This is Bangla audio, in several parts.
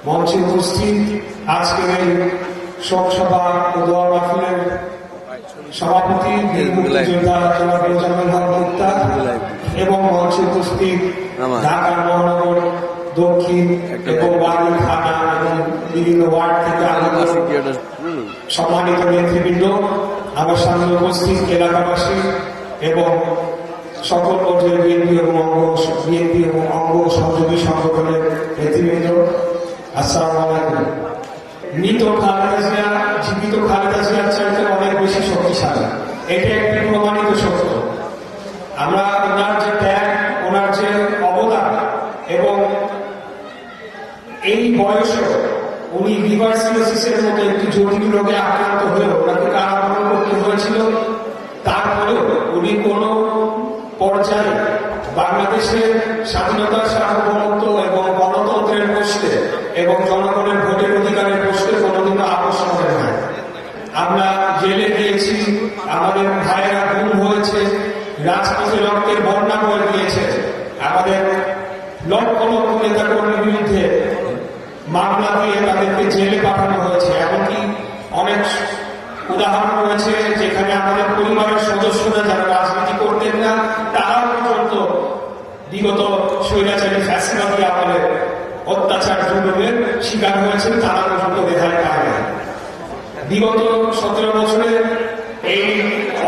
মঞ্চে উপস্থিত আজকের এই শোকসভা ও দোয়া মাহফিলের সভাপতি বীর মুক্তিযোদ্ধা জনাব মোজাম্মেল হক মুক্তার এবং মঞ্চে উপস্থিত ঢাকা মহানগর দক্ষিণ এবং বাড়ি থানা এবং বিভিন্ন ওয়ার্ড থেকে আগত সম্মানিত নেতৃবৃন্দ, আমার সামনে উপস্থিত এলাকাবাসী এবং সকল পর্যায়ের বিএনপি এবং অঙ্গ সহযোগী সংগঠনের নেতৃবৃন্দ, আসসালামু আলাইকুম। মৃত খালেদা জিয়া জীবিত খালেদা জিয়ার চাইতে অনেক বেশি শক্তিশালী, এটা একটি প্রমাণিত সত্য। আমরা ওনার যে ত্যাগ, ওনার যে অবদান এবং এই বয়সে উনি লিভার সিরোসিসের মতো একটি জটিল রোগে আক্রান্ত হয়েও ওনাকে কারাবরণ করতে হয়েছিল, তারপরেও উনি কোন পর্যায়ে বাংলাদেশের স্বাধীনতার সার্বভৌমত্ব এবং গণতন্ত্রের প্রশ্নে এবং জনগণের ভোটের অধিকারের প্রশ্নে কোনোদিনও আপোষ করেন নাই। আমরা জেলে গিয়েছি, আমাদের ভাইয়েরা গুম হয়েছে, রাজপথে রক্তের বন্যা বয়ে গিয়েছে, আমাদের লক্ষ লক্ষ নেতা কর্মীর বিরুদ্ধে মামলা দিয়ে তাদেরকে জেলে পাঠানো হয়েছে। এমনকি অনেক উদাহরণ রয়েছে যেখানে আমাদের পরিবারের সদস্যরা যারা রাজনীতি করতেন না, তারা পর্যন্ত বিগত স্বৈরাচারী ফ্যাসিবাদী আমলে অত্যাচার জুলুমের শিকার হয়েছেন, তারা পর্যন্ত রেহাই পায় না। বিগত 17 বছরে এই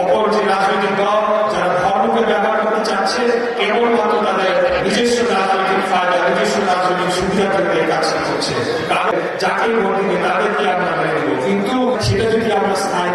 অপর যে রাজনৈতিক দল যারা ধর্মকে ব্যবহার করতে চাচ্ছে, কেবলমাত্র তাদের নিজস্ব রাজনৈতিক ফায়দা, নিজস্ব রাজনৈতিক সুবিধার জন্য এই কাজটি করছে। কারণ যাকে ভোট দিবে তাদেরকে আমরা মেনে নেব, কিন্তু সেটা যদি আমরা স্থায়ী